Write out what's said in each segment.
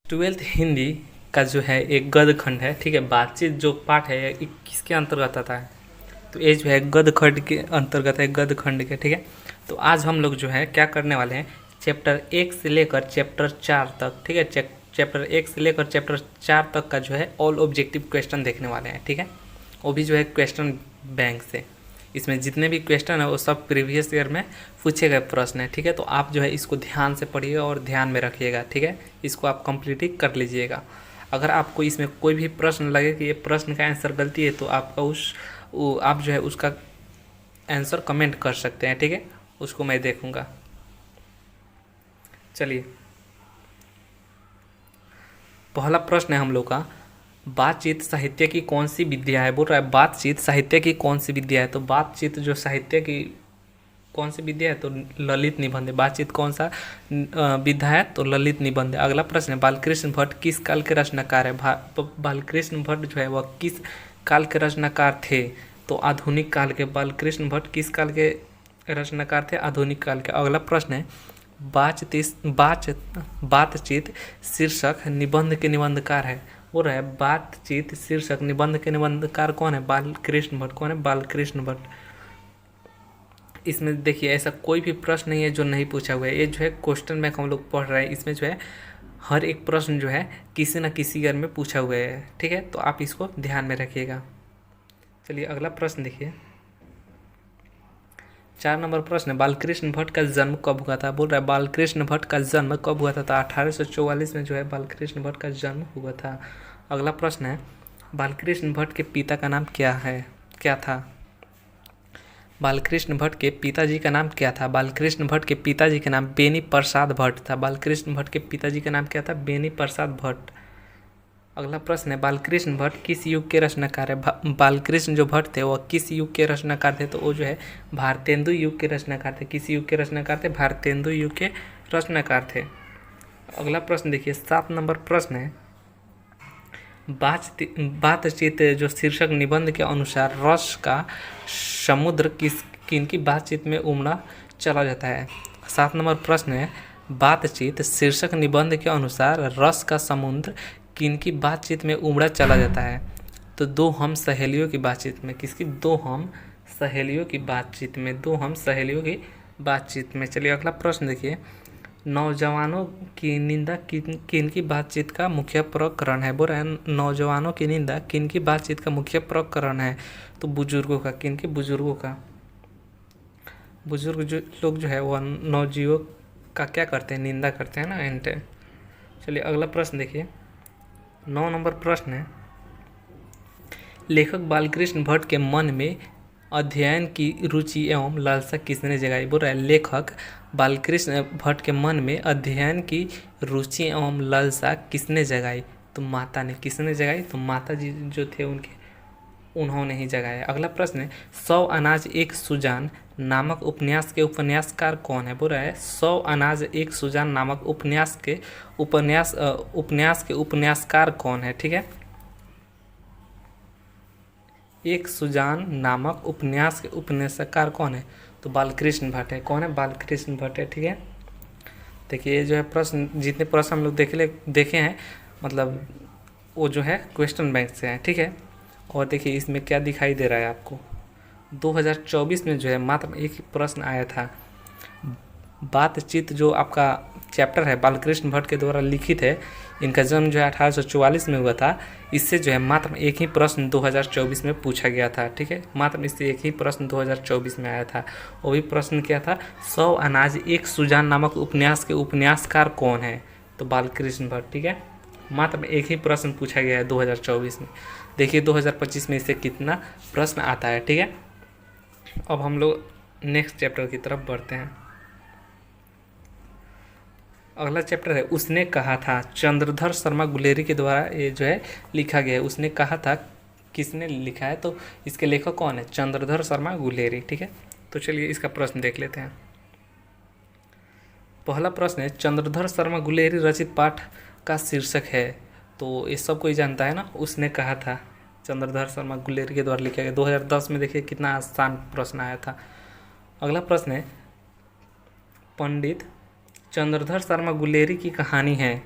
Twelfth Hindi का जो है एक गद्य खंड है, ठीक है। बातचीत जो पाठ है ये किसके अंतर्गत आता है, तो ये जो है गद्य खंड के अंतर्गत है, गद्य खंड के, ठीक है। तो आज हम लोग जो है क्या करने वाले हैं, चैप्टर 1 से लेकर चैप्टर 4 तक, ठीक है। चैप्टर 1 से लेकर चैप्टर 4 तक का जो है ऑल ऑब्जेक्टिव क्वेश्चन देखने वाले हैं, ठीक है। वो भी जो है क्वेश्चन बैंक से। इसमें जितने भी क्वेश्चन है वो सब प्रीवियस ईयर में पूछे गए प्रश्न है, ठीक है। तो आप जो है इसको ध्यान से पढ़िएगा और ध्यान में रखिएगा, ठीक है। इसको आप कंप्लीट ही कर लीजिएगा। अगर आपको इसमें कोई भी प्रश्न लगे कि ये प्रश्न का आंसर गलती है, तो आपका आप जो है उसका आंसर कमेंट कर सकते हैं, ठीक है। उसको मैं देखूंगा। चलिए, पहला प्रश्न है हम लोग का, बातचीत साहित्य की कौन सी विद्या है। बोल रहा है बातचीत साहित्य की कौन सी विद्या है। तो बातचीत जो साहित्य की कौन सी विद्या है, तो ललित निबंध है। बातचीत कौन सा विधा है, तो ललित निबंध है। अगला प्रश्न है, बालकृष्ण भट्ट किस काल के रचनाकार है। बालकृष्ण भट्ट जो है वह किस काल के रचनाकार थे, तो आधुनिक काल के। बालकृष्ण भट्ट किस काल के रचनाकार थे, आधुनिक काल के। अगला प्रश्न है, बातचीत शीर्षक निबंध के निबंधकार है। वो रहा है बातचीत शीर्षक निबंध के निबंधकार कौन है, बालकृष्ण भट्ट। कौन है, बालकृष्ण भट्ट। इसमें देखिए ऐसा कोई भी प्रश्न नहीं है जो नहीं पूछा हुआ है। ये जो है क्वेश्चन बैंक हम लोग पढ़ रहे हैं, इसमें जो है हर एक प्रश्न जो है किसी न किसी ईयर में पूछा हुआ है, ठीक है। तो आप इसको ध्यान में रखिएगा। चलिए अगला प्रश्न देखिए, 4 नंबर प्रश्न है, बालकृष्ण भट्ट का जन्म कब हुआ था। बोल रहा है बालकृष्ण भट्ट का जन्म कब हुआ था, तो 1844 में जो है बालकृष्ण भट्ट का जन्म हुआ था। अगला प्रश्न है, बालकृष्ण भट्ट के पिता का नाम क्या था। बालकृष्ण भट्ट के पिताजी का नाम क्या था। बालकृष्ण भट्ट के पिताजी का नाम बेनी प्रसाद भट्ट था। बालकृष्ण भट्ट के पिताजी का नाम क्या था, बेनी प्रसाद भट्ट। अगला प्रश्न है, बालकृष्ण भट्ट किस युग के रचनाकार है। बालकृष्ण जो भट्ट थे वह किस युग के रचनाकार थे, तो वो जो है भारतेंदु युग के रचनाकार थे। किस युग के रचनाकार थे, भारतेंदु युग के रचनाकार थे। अगला प्रश्न देखिए, 7 नंबर प्रश्न है, बातचीत जो शीर्षक निबंध के अनुसार रस का समुद्र किनकी बातचीत में उमड़ा चला जाता है। 7 नंबर प्रश्न है, बातचीत शीर्षक निबंध के अनुसार रस का समुद्र किनकी बातचीत में उमड़ा चला जाता है, तो दो हम सहेलियों की बातचीत में। किसकी, दो हम सहेलियों की बातचीत में, दो हम सहेलियों की बातचीत में। चलिए अगला प्रश्न देखिए, नौजवानों की निंदा किनकी बातचीत का मुख्य प्रकरण है। बोल रहे हैं नौजवानों की निंदा किनकी बातचीत का मुख्य प्रकरण है, तो बुजुर्गों का। किनके, बुजुर्गों का। बुजुर्ग जो लोग जो है वह नौजीवों का क्या करते हैं, निंदा करते हैं ना, एंटे। चलिए अगला प्रश्न देखिए, 9 नंबर प्रश्न है, लेखक बालकृष्ण भट्ट के मन में अध्ययन की रुचि एवं लालसा किसने जगाई। बोल रहा है लेखक बालकृष्ण भट्ट के मन में अध्ययन की रुचि एवं लालसा किसने जगाई, तो माता ने। किसने जगाई, तो माता जी जो थे उन्होंने ही जगाया। अगला प्रश्न है, 100 अनाज एक सुजान नामक उपन्यास के उपन्यासकार कौन है। बोल रहा है 100 अनाज एक सुजान नामक उपन्यास के उपन्यासकार कौन है, ठीक है। एक सुजान नामक उपन्यास के उपन्यासकार कौन है, तो बालकृष्ण भट्ट है। कौन है, बालकृष्ण भट्ट है, ठीक है। देखिए ये जो है प्रश्न, जितने प्रश्न हम लोग देखे हैं, मतलब वो जो है क्वेश्चन बैंक से हैं, ठीक है। और देखिए इसमें क्या दिखाई दे रहा है आपको, 2024 में जो है मात्र एक ही प्रश्न आया था। बातचीत जो आपका चैप्टर है बालकृष्ण भट्ट के द्वारा लिखित है, इनका जन्म जो है 1844 में हुआ था। इससे जो है मात्र एक ही प्रश्न 2024 में पूछा गया था, ठीक है। मात्र इससे एक ही प्रश्न 2024 में आया था। वो भी प्रश्न क्या था, 100 अनाज एक सुजान नामक उपन्यास के उपन्यासकार कौन है, तो बालकृष्ण भट्ट, ठीक है। मात्र एक ही प्रश्न पूछा गया है 2024 में। देखिए 2025 में इससे कितना प्रश्न आता है, ठीक है। अब हम लोग नेक्स्ट चैप्टर की तरफ बढ़ते हैं। अगला चैप्टर है, उसने कहा था। चंद्रधर शर्मा गुलेरी के द्वारा ये जो है लिखा गया है। उसने कहा था किसने लिखा है, तो इसके लेखक कौन है, चंद्रधर शर्मा गुलेरी, ठीक है। तो चलिए इसका प्रश्न देख लेते हैं। पहला प्रश्न है, चंद्रधर शर्मा गुलेरी रचित पाठ का शीर्षक है, तो ये सब कोई जानता है ना। उसने कहा था चंद्रधर शर्मा गुलेरी के द्वारा लिखा गया। 2010 में देखिए कितना आसान प्रश्न आया था। अगला प्रश्न है, पंडित चंद्रधर शर्मा गुलेरी की कहानी है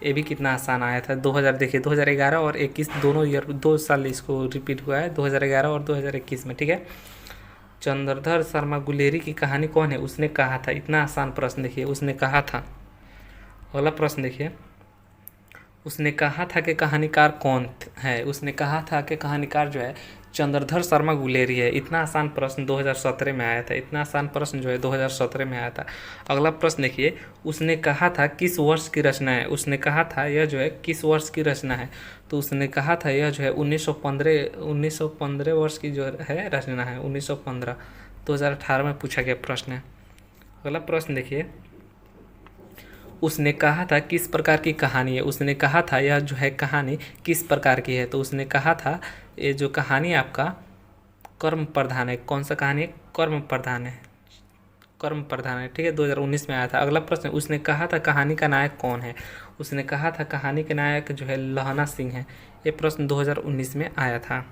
ये भी कितना आसान आया था। 2000 देखिए 2011 और 21 दोनों ईयर 2 साल इसको रिपीट हुआ है, 2011 और 2021 में, ठीक है। चंद्रधर शर्मा गुलेरी की कहानी कौन है? उसने कहा था। इतना आसान प्रश्न देखिए, उसने कहा था। अगला प्रश्न देखिए, उसने कहा था कि कहानीकार कौन है? उसने कहा था कि कहानीकार जो है चंद्रधर शर्मा गुलेरी है। इतना आसान प्रश्न 2017 में आया था। इतना आसान प्रश्न जो है 2017 में आया था। अगला प्रश्न देखिए, उसने कहा था किस वर्ष की रचना है? उसने कहा था यह जो है किस वर्ष की रचना है? तो उसने कहा था यह जो है 1915 वर्ष की जो है रचना है, 1915। 2018 में पूछा गया प्रश्न है। अगला प्रश्न देखिए, उसने कहा था किस प्रकार की कहानी है? उसने कहा था यह जो है कहानी किस प्रकार की है? तो उसने कहा था ये जो कहानी आपका कर्म प्रधान है। कौन सा कहानी है? कर्म प्रधान है, कर्म प्रधान है, ठीक है। 2019 में आया था। अगला प्रश्न, उसने कहा था कहानी का नायक कौन है? उसने कहा था कहानी के नायक जो है लहना सिंह है। ये प्रश्न 2019 में आया था।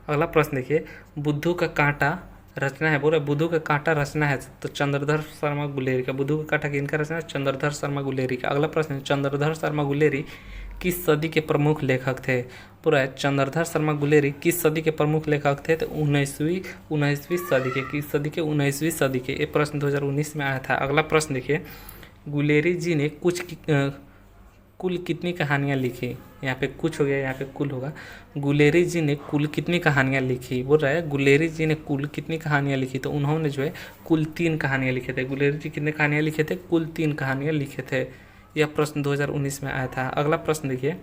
अगला प्रश्न देखिए, बुद्धू का कांटा रचना है, बोल रहे बुद्धू का कांटा रचना है तो चंद्रधर शर्मा गुलेरी का। बुद्धू का कांटा किनका रचना है? चंद्रधर शर्मा गुलेरी का। अगला प्रश्न है, चंद्रधर शर्मा गुलेरी किस सदी के प्रमुख लेखक थे? पूरा है, चंद्रधर शर्मा गुलेरी किस सदी के प्रमुख लेखक थे? तो 19वीं सदी के। किस सदी के? 19वीं सदी के। ये प्रश्न 2019 में आया था। अगला प्रश्न देखिए, गुलेरी जी ने कुल कितनी कहानियाँ लिखी? यहाँ पे कुछ हो गया, यहाँ पे कुल होगा। गुलेरी जी ने कुल कितनी कहानियाँ लिखी? बोल रहा है गुलेरी जी ने कुल कितनी कहानियाँ लिखी? तो उन्होंने जो है कुल 3 कहानियाँ लिखे थे। गुलेरी जी कितनी कहानियाँ लिखे थे? कुल 3 कहानियाँ लिखे थे। यह प्रश्न 2019 में आया था। अगला प्रश्न देखिए,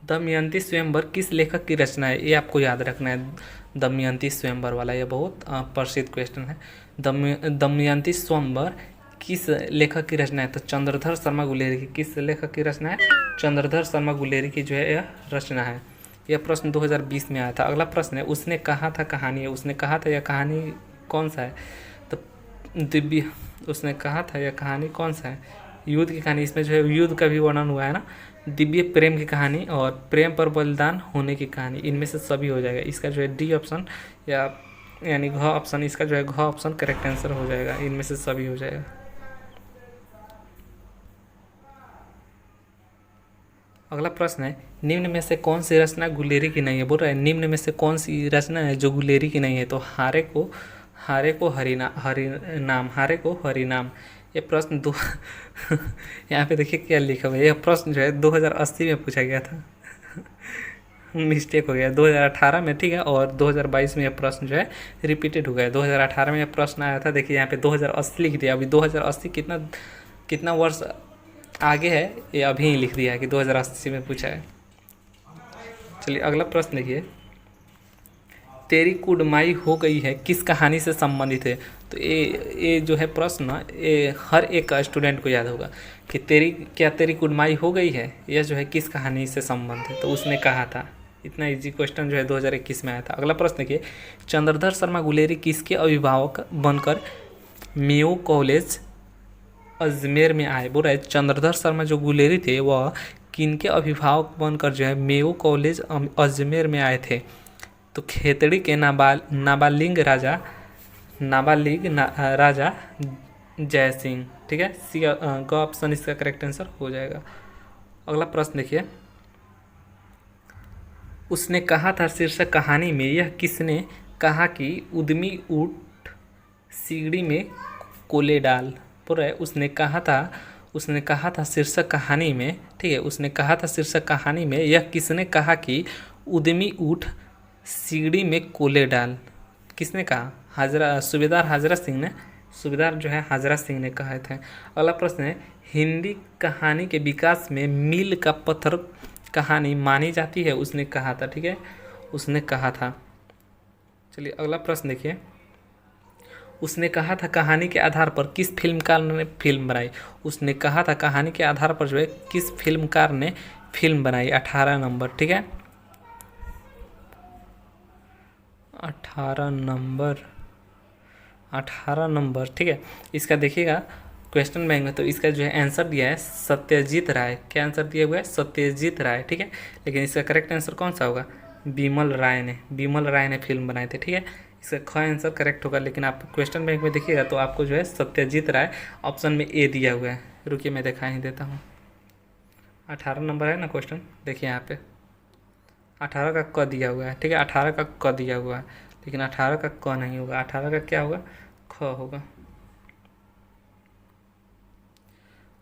दमयंती स्वयंवर किस लेखक की रचना है? ये आपको याद रखना है, दमयंती स्वयंवर वाला। यह बहुत प्रसिद्ध क्वेश्चन है। दमयंती स्वयंवर किस लेखक की रचना है? तो चंद्रधर शर्मा गुलेरी की। किस लेखक की रचना है? चंद्रधर शर्मा गुलेरी की जो है यह रचना है। यह प्रश्न 2020 में आया था। अगला प्रश्न है, उसने कहा था कहानी है। उसने कहा था यह कहानी कौन सा है? तो दिव्य। उसने कहा था यह कहानी कौन सा है? युद्ध की कहानी। इसमें जो है युद्ध का भी वर्णन हुआ है ना। दिव्य प्रेम की कहानी और प्रेम पर बलिदान होने की कहानी, इनमें से सभी हो जाएगा। इसका जो है डी ऑप्शन या यानी घ ऑप्शन, इसका जो है घ ऑप्शन करेक्ट आंसर हो जाएगा। इनमें से सभी हो जाएगा। अगला प्रश्न है, निम्न में से कौन सी रचना गुलेरी की नहीं है? बोल रहा है निम्न में से कौन सी रचना है जो गुलेरी की नहीं है? तो हारे को हरिनाम, हारे को हरिनाम। ये प्रश्न दो यहाँ पे देखिए क्या लिखा हुआ है। यह प्रश्न जो है 2080 में पूछा गया था मिस्टेक हो गया 2018 में, ठीक है। और 2022 में यह प्रश्न जो है रिपीटेड हो गया। 2018 में यह प्रश्न आया था। देखिए यहाँ पे 2080 लिख दिया। अभी 2080 कितना वर्ष आगे है ये अभी ही लिख दिया है कि 2080 में पूछा है। चलिए अगला प्रश्न देखिए, तेरी कुड़माई हो गई है किस कहानी से संबंधित है? तो ये जो है प्रश्न ये हर एक स्टूडेंट को याद होगा कि तेरी कुड़माई हो गई है, यह जो है किस कहानी से संबंधित है? तो उसने कहा था। इतना इजी क्वेश्चन जो है 2021 में आया था। अगला प्रश्न देखिए, चंद्रधर शर्मा गुलेरी किसके अभिभावक बनकर मेयो कॉलेज अजमेर में आए? बोल रहा है चंद्रधर शर्मा जो गुलेरी थे वह किनके अभिभावक बनकर जो है मेयो कॉलेज अजमेर में आए थे? तो खेतड़ी के नाबालिग राजा जय सिंह, ठीक है। सी का ऑप्शन इसका करेक्ट आंसर हो जाएगा। अगला प्रश्न देखिए, उसने कहा था शीर्षक कहानी में यह किसने कहा कि उद्यमी ऊँट सीढ़ी में कोले डाल? बोल रहा है उसने कहा था शीर्षक कहानी में, ठीक है। उसने कहा था शीर्षक कहानी में यह किसने कहा कि उद्यमी ऊँट सीढ़ी में कोले डाल? किसने कहा? सूबेदार जो है हाजरा सिंह ने कहे थे। अगला प्रश्न है, हिंदी कहानी के विकास में मील का पत्थर कहानी मानी जाती है? उसने कहा था, ठीक है, उसने कहा था। चलिए अगला प्रश्न देखिए, उसने कहा था कहानी के आधार पर किस फिल्मकार ने फिल्म बनाई? उसने कहा था कहानी के आधार पर जो है किस फिल्मकार ने फिल्म बनाई? 18 नंबर, ठीक है, 18 नंबर, ठीक है। इसका देखिएगा क्वेश्चन बैंक में, तो इसका जो है आंसर दिया है सत्यजीत राय। क्या आंसर दिया हुआ है? सत्यजीत राय, ठीक है। लेकिन इसका करेक्ट आंसर कौन सा होगा? बिमल राय ने फिल्म बनाए थे, ठीक है। इसका ख आंसर करेक्ट होगा। लेकिन आप क्वेश्चन बैंक में देखिएगा तो आपको जो है सत्यजीत राय ऑप्शन में ए दिया हुआ है। रुकिए मैं दिखा ही देता हूँ। 18 नंबर है ना क्वेश्चन, देखिए यहाँ पे 18 का क दिया हुआ है, ठीक है, 18 का क दिया हुआ है, लेकिन 18 का क नहीं होगा, 18 का क्या होगा, ख होगा।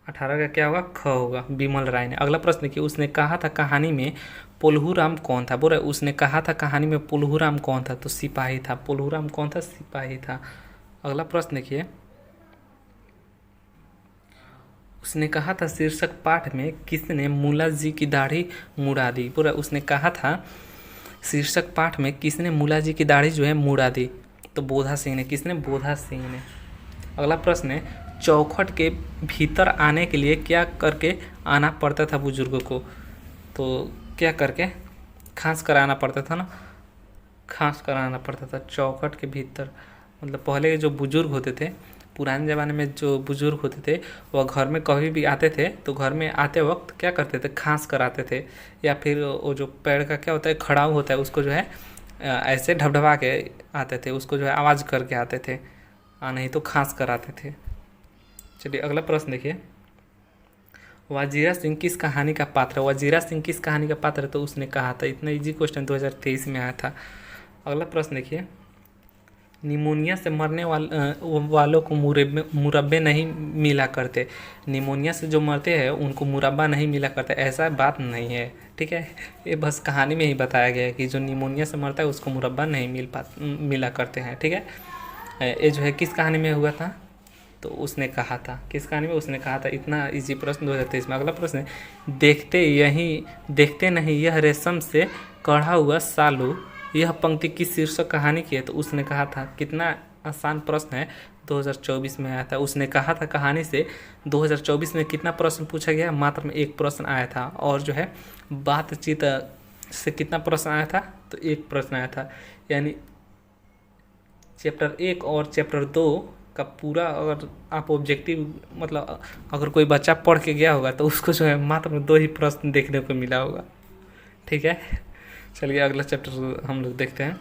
18 का क्या होगा, ख होगा। विमल राय ने। अगला प्रश्न देखिए, उसने कहा था कहानी में पुलहूराम कौन था। बोल रहे उसने कहा था कहानी में पुलहूराम कौन था, तो सिपाही था। पुलहूराम कौन था, सिपाही था। अगला प्रश्न देखिए, उसने कहा था शीर्षक पाठ में किसने मुल्ला जी की दाढ़ी मुड़ा दी। पूरा उसने कहा था शीर्षक पाठ में किसने मुल्ला जी की दाढ़ी जो है मुड़ा दी, तो बोधा सिंह ने। किसने, बोधा सिंह ने। अगला प्रश्न है, चौखट के भीतर आने के लिए क्या करके आना पड़ता था बुजुर्गों को, तो क्या करके, खांस कराना पड़ता था ना, खांस कराना पड़ता था चौखट के भीतर। मतलब पहले के जो बुजुर्ग होते थे, पुराने ज़माने में जो बुजुर्ग होते थे, वह घर में कभी भी आते थे तो घर में आते वक्त क्या करते थे, खांस कराते थे। या फिर वो जो पेड़ का क्या होता है, खड़ाऊ होता है, उसको जो है ऐसे ढबढबा के आते थे, उसको जो है आवाज़ करके आते थे, नहीं तो खांस कराते थे। चलिए अगला प्रश्न देखिए, वजीरा सिंह किस कहानी का पात्र है। वजीरा सिंह किस कहानी का पात्र है, तो उसने कहा था। इतना इजी क्वेश्चन 2023 में आया था। अगला प्रश्न देखिए, निमोनिया से मरने वालों को मुरब्बे नहीं मिला करते। निमोनिया से जो मरते हैं उनको मुरब्बा नहीं मिला करता, ऐसा बात नहीं है, ठीक है। ये बस कहानी में ही बताया गया है कि जो निमोनिया से मरता है उसको मुरब्बा नहीं मिला करते हैं, ठीक है। ये जो है किस कहानी में हुआ था, तो उसने कहा था। किस कहानी में, उसने कहा था। इतना इजी प्रश्न 2023 में। अगला प्रश्न है, देखते नहीं यह रेशम से कढ़ा हुआ सालू, यह पंक्ति किस शीर्षक कहानी की है, तो उसने कहा था। कितना आसान प्रश्न है, 2024 में आया था। उसने कहा था कहानी से 2024 में कितना प्रश्न पूछा गया, मात्र में एक प्रश्न आया था। और जो है बातचीत से कितना प्रश्न आया था, तो एक प्रश्न आया था। यानी चैप्टर 1 और चैप्टर 2 का पूरा अगर आप ऑब्जेक्टिव, मतलब अगर कोई बच्चा पढ़ के गया होगा तो उसको जो है मात्र में 2 ही प्रश्न देखने को मिला होगा, ठीक है। चलिए अगला चैप्टर हम लोग देखते हैं।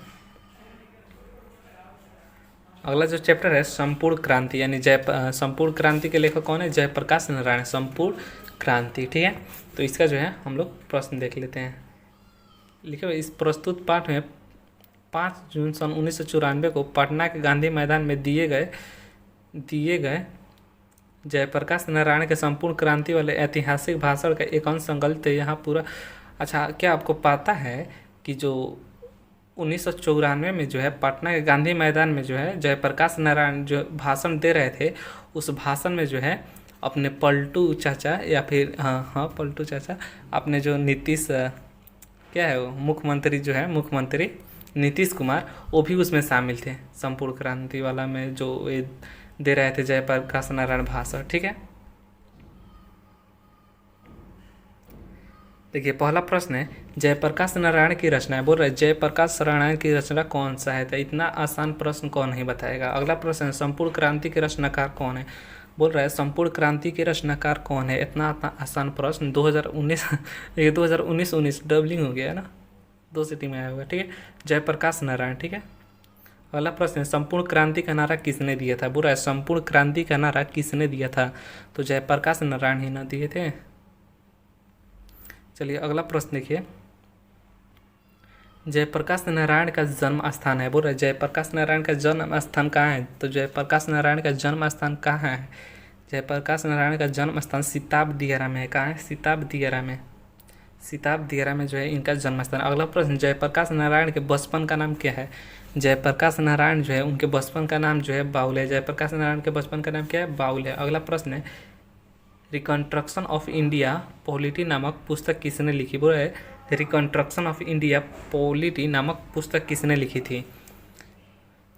अगला जो चैप्टर है संपूर्ण क्रांति, यानी संपूर्ण क्रांति के लेखक कौन है, जयप्रकाश नारायण। संपूर्ण क्रांति, ठीक है। तो इसका जो है हम लोग प्रश्न देख लेते हैं। लिखे हुए इस प्रस्तुत पाठ में 5 जून सन 1994 को पटना के गांधी मैदान में दिए गए जयप्रकाश नारायण के संपूर्ण क्रांति वाले ऐतिहासिक भाषण का एक अंश संकलित है यहाँ पूरा। अच्छा, क्या आपको पता है कि जो 1994 में जो है पटना के गांधी मैदान में जो है जयप्रकाश नारायण जो भाषण दे रहे थे, उस भाषण में जो है अपने पलटू चाचा, या फिर हाँ पलटू चाचा, अपने जो नीतीश, क्या है वो, मुख्यमंत्री जो है, मुख्यमंत्री नीतीश कुमार, वो भी उसमें शामिल थे। संपूर्ण क्रांति वाला में जो ये दे रहे थे जयप्रकाश नारायण भाषण, ठीक है। देखिए पहला प्रश्न है, जयप्रकाश नारायण की रचना है। बोल रहे जयप्रकाश नारायण की रचना कौन सा है, तो इतना आसान प्रश्न कौन नहीं बताएगा। अगला प्रश्न है, संपूर्ण क्रांति के रचनाकार कौन है। बोल रहा है संपूर्ण क्रांति के रचनाकार कौन है। इतना आसान प्रश्न 2019 ये 2019 डबलिंग हो गया है ना, 2 सिटी में आया हुआ, ठीक है। जयप्रकाश नारायण, ठीक है। अगला प्रश्न है, संपूर्ण क्रांति का नारा किसने दिया था। बोल रहा है संपूर्ण क्रांति का नारा किसने दिया था, तो जयप्रकाश नारायण ही ना दिए थे। चलिए अगला प्रश्न देखिए, जयप्रकाश नारायण का जन्म स्थान है। बोल रहे जयप्रकाश नारायण का जन्म स्थान कहाँ है, तो जयप्रकाश नारायण का जन्म स्थान कहाँ है। जयप्रकाश नारायण का जन्म स्थान सिताब दियारा में है। कहाँ है, सिताब दियारा में। सिताब दियारा में जो है इनका जन्म स्थान। अगला प्रश्न, जयप्रकाश नारायण के बचपन का नाम क्या है। जयप्रकाश नारायण जो है उनके बचपन का नाम जो है बाउल है। जयप्रकाश नारायण के बचपन का नाम क्या है, बाउल है। अगला प्रश्न है, रिकंस्ट्रक्शन ऑफ इंडिया पॉलिटी नामक पुस्तक किसने लिखी। बोल रहे रिकंस्ट्रक्शन ऑफ इंडिया पॉलिटी नामक पुस्तक किसने लिखी थी,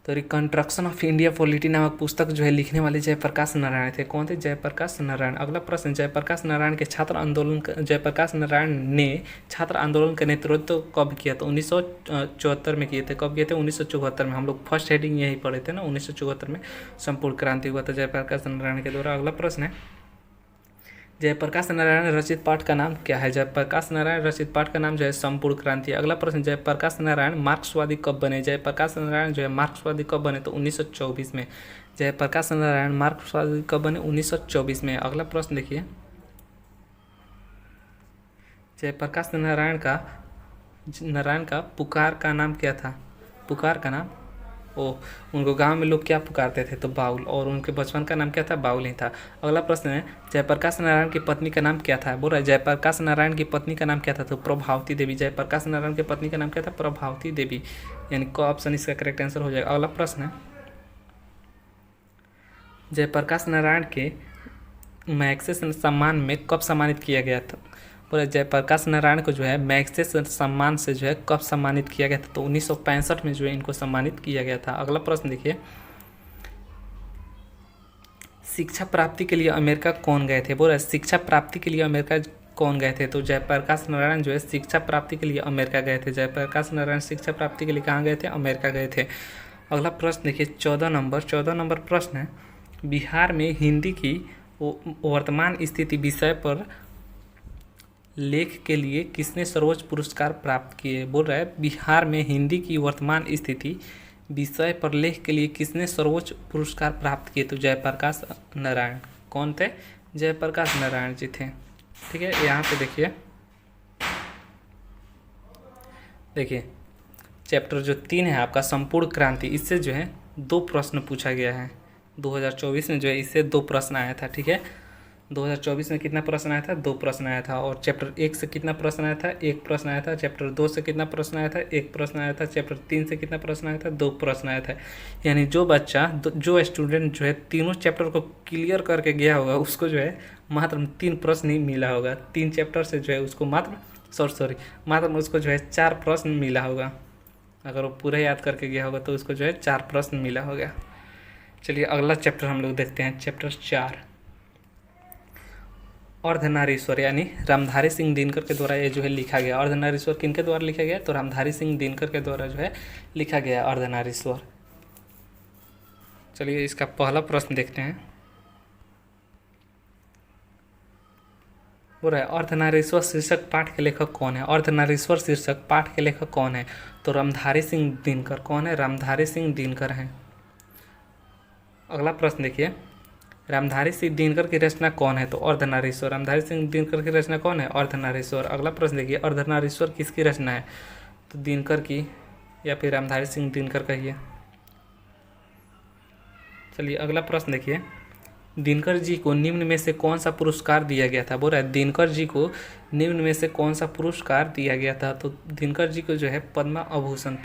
तो रिकंस्ट्रक्शन ऑफ इंडिया पॉलिटी नामक पुस्तक जो है लिखने वाले जयप्रकाश नारायण थे। कौन थे, जयप्रकाश नारायण। अगला प्रश्न, जयप्रकाश नारायण के जयप्रकाश नारायण ने छात्र आंदोलन का नेतृत्व कब किया, तो 1974 में किए थे। कब किए थे, 1974 में। हम लोग फर्स्ट हेडिंग यही पढ़े थे ना, 1974 में संपूर्ण क्रांति हुआ था जयप्रकाश नारायण के द्वारा। अगला प्रश्न है, जयप्रकाश नारायण रचित पाठ का नाम क्या है? जयप्रकाश नारायण रचित पाठ का नाम जो है संपूर्ण क्रांति। अगला प्रश्न, जयप्रकाश नारायण मार्क्सवादी कब बने? जयप्रकाश नारायण जो है मार्क्सवादी कब बने? तो 1924 में। जयप्रकाश नारायण मार्क्सवादी कब बने? 1924 में। अगला प्रश्न देखिए, जयप्रकाश नारायण का पुकार का नाम क्या था? पुकार का नाम, उनको गांव में लोग क्या पुकारते थे? तो बाउल। और उनके बचपन का नाम क्या था? बाउल ही था। अगला प्रश्न है, जयप्रकाश नारायण की पत्नी का नाम क्या था? बोल रहा है जयप्रकाश नारायण की पत्नी का नाम क्या था? तो प्रभावती देवी। जयप्रकाश नारायण की पत्नी का नाम क्या था? प्रभावती देवी। यानी क ऑप्शन इसका करेक्ट आंसर हो जाएगा। अगला प्रश्न है, जयप्रकाश नारायण के मैग्सेस सम्मान में कब सम्मानित किया गया था? बोले जयप्रकाश नारायण को जो है मैग्सेस सम्मान से जो है कब सम्मानित किया गया था? तो 1965 में जो है इनको सम्मानित किया गया था। अगला प्रश्न देखिए, शिक्षा प्राप्ति के लिए अमेरिका कौन गए थे? बोले शिक्षा प्राप्ति के लिए अमेरिका कौन गए थे? तो जयप्रकाश नारायण जो है शिक्षा प्राप्ति के लिए अमेरिका गए थे। जयप्रकाश नारायण शिक्षा प्राप्ति के लिए कहाँ गए थे? अमेरिका गए थे। अगला प्रश्न देखिए 14 नंबर प्रश्न है, बिहार में हिंदी की वर्तमान स्थिति विषय पर लेख के लिए किसने सर्वोच्च पुरस्कार प्राप्त किए? बोल रहा है बिहार में हिंदी की वर्तमान स्थिति विषय पर लेख के लिए किसने सर्वोच्च पुरस्कार प्राप्त किए? तो जयप्रकाश नारायण। कौन थे? जयप्रकाश नारायण जी थे। ठीक है, यहाँ पे देखिए चैप्टर जो 3 है आपका संपूर्ण क्रांति, इससे जो है 2 प्रश्न पूछा गया है। 2024 में जो है इससे 2 प्रश्न आया था। ठीक है, 2024 में कितना प्रश्न आया था? 2 प्रश्न आया था। और चैप्टर 1 से कितना प्रश्न आया था? 1 प्रश्न आया था। चैप्टर 2 से कितना प्रश्न आया था? 1 प्रश्न आया था। चैप्टर 3 से कितना प्रश्न आया था? 2 प्रश्न आया था। यानी जो स्टूडेंट जो है तीनों चैप्टर को क्लियर करके गया होगा उसको जो है मात्र 3 प्रश्न ही मिला होगा। 3 चैप्टर से जो है उसको मात्र उसको जो है 4 प्रश्न मिला होगा। अगर वो पूरा याद करके गया होगा तो उसको जो है 4 प्रश्न मिला होगा। चलिए अगला चैप्टर हम लोग देखते हैं, चैप्टर 4 अर्धनारीश्वर, यानी रामधारी सिंह दिनकर के द्वारा ये जो है लिखा गया। अर्धनारीश्वर किनके द्वारा लिखा गया? तो रामधारी सिंह दिनकर के द्वारा जो है लिखा गया अर्धनारीश्वर। चलिए इसका पहला प्रश्न देखते हैं। बोल रहा है अर्धनारीश्वर शीर्षक पाठ के लेखक कौन है? अर्धनारीश्वर शीर्षक पाठ के लेखक कौन है? तो रामधारी सिंह दिनकर। कौन है? रामधारी सिंह दिनकर हैं। अगला प्रश्न देखिए, रामधारी सिंह दिनकर की रचना कौन है? तो अर्धनारीश्वर। रामधारी सिंह दिनकर की रचना कौन है? अर्धनारीश्वर। अगला प्रश्न देखिए, अर्धनारीश्वर किसकी रचना है? तो दिनकर की या फिर रामधारी सिंह दिनकर कहिए। चलिए अगला प्रश्न देखिए, दिनकर जी को निम्न में से कौन सा पुरस्कार दिया गया था? बोल रहा है दिनकर जी को निम्न में से कौन सा पुरस्कार दिया गया था? तो दिनकर जी को जो है पद्म भूषण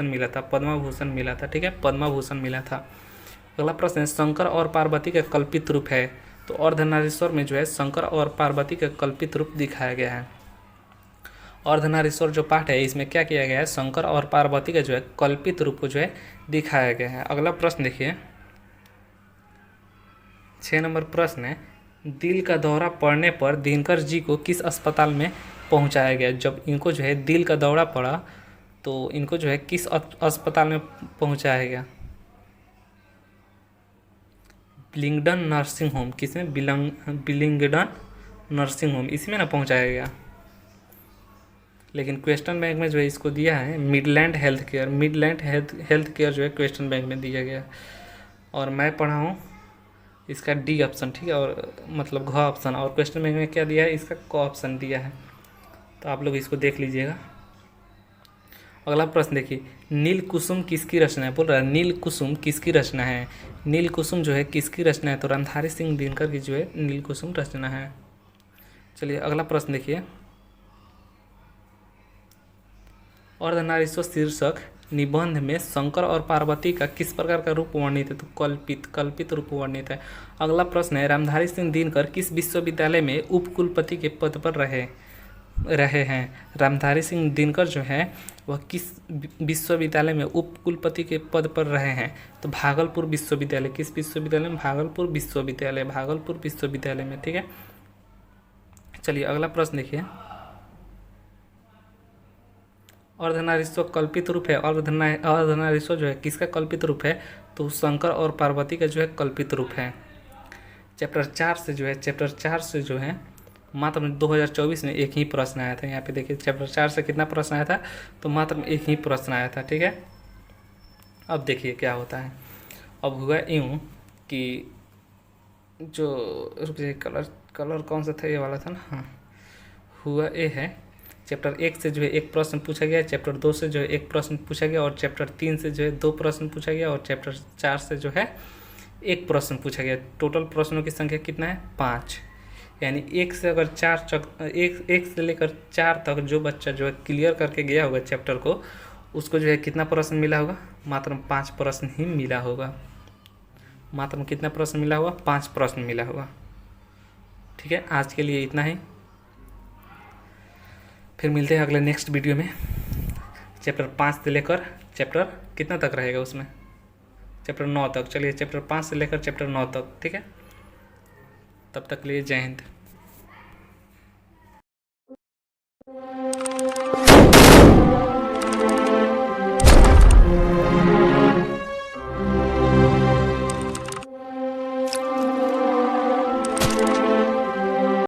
मिला था। पद्म भूषण मिला था। ठीक है, पद्म भूषण मिला था। अगला प्रश्न है, शंकर और पार्वती का कल्पित रूप है? तो अर्धनारीश्वर में जो है शंकर और पार्वती का कल्पित रूप दिखाया गया है। अर्धनारीश्वर जो पाठ है इसमें क्या किया गया है? शंकर और पार्वती का जो है कल्पित रूप को जो है दिखाया गया है। अगला प्रश्न देखिए 6 नंबर प्रश्न है, दिल का दौरा पड़ने पर दिनकर जी को किस अस्पताल में पहुंचाया गया? जब इनको जो है दिल का दौरा पड़ा तो इनको जो है किस अस्पताल में पहुंचाया गया? बिलिंगडन नर्सिंग होम। किसमें? बिलिंगडन नर्सिंग होम, इसमें ना पहुंचाया गया। लेकिन क्वेश्चन बैंक में जो है इसको दिया है Midland health care. Midland health care जो है क्वेश्चन बैंक में दिया गया। और मैं पढ़ा हूँ इसका डी ऑप्शन। ठीक है, और मतलब घ ऑप्शन। और क्वेश्चन बैंक में क्या दिया है? इसका क ऑप्शन दिया है। तो आप लोग इसको देख लीजिएगा। अगला प्रश्न देखिए, नील कुसुम किसकी रचना है? बोल रहा है नील कुसुम किसकी रचना है? नील कुसुम जो है किसकी रचना है? तो रामधारी सिंह दिनकर की जो है नील कुसुम रचना है। चलिए अगला प्रश्न देखिए, अर्धनारीश्वर शीर्षक निबंध में शंकर और पार्वती का किस प्रकार का रूप वर्णित है? तो कल्पित रूप वर्णित है। अगला प्रश्न है, रामधारी सिंह दिनकर किस विश्वविद्यालय में उपकुलपति के पद पर रहे हैं? रामधारी सिंह दिनकर जो है वह किस विश्वविद्यालय में उपकुलपति के पद पर रहे हैं? तो भागलपुर विश्वविद्यालय। किस विश्वविद्यालय में? भागलपुर विश्वविद्यालय में। ठीक है, चलिए अगला प्रश्न देखिए, अर्धनारीश्वर कल्पित रूप है। अर्धनारीश्वर जो है किसका कल्पित रूप है? तो शंकर और पार्वती का जो है कल्पित रूप है। चैप्टर 4 से जो है मात्र 2024 में एक ही प्रश्न आया था। यहाँ पे देखिए चैप्टर 4 से कितना प्रश्न आया था, तो मात्र में एक ही प्रश्न आया था। ठीक है, अब देखिए क्या होता है। अब हुआ यूँ कि जो रुकिए, कलर कौन सा था, ये वाला था ना। हाँ, हुआ ये है, चैप्टर 1 से जो है एक प्रश्न पूछा गया, चैप्टर 2 से जो है एक प्रश्न पूछा गया, और चैप्टर 3 से जो है 2 प्रश्न पूछा गया, और चैप्टर 4 से जो है एक प्रश्न पूछा गया। टोटल प्रश्नों की संख्या कितना है, 5। यानी 1 से अगर 1 से लेकर 4 तक जो बच्चा जो है क्लियर करके गया होगा चैप्टर को, उसको जो है कितना प्रश्न मिला होगा, मात्र 5 प्रश्न ही मिला होगा। मात्र कितना प्रश्न मिला होगा, 5 प्रश्न मिला होगा। ठीक है, आज के लिए इतना ही, फिर मिलते हैं अगले नेक्स्ट वीडियो में। चैप्टर 5 से लेकर चैप्टर कितना तक रहेगा उसमें, चैप्टर 9 तक। चलिए चैप्टर 5 से लेकर चैप्टर 9 तक। ठीक है, तब तक के लिए जय हिंद।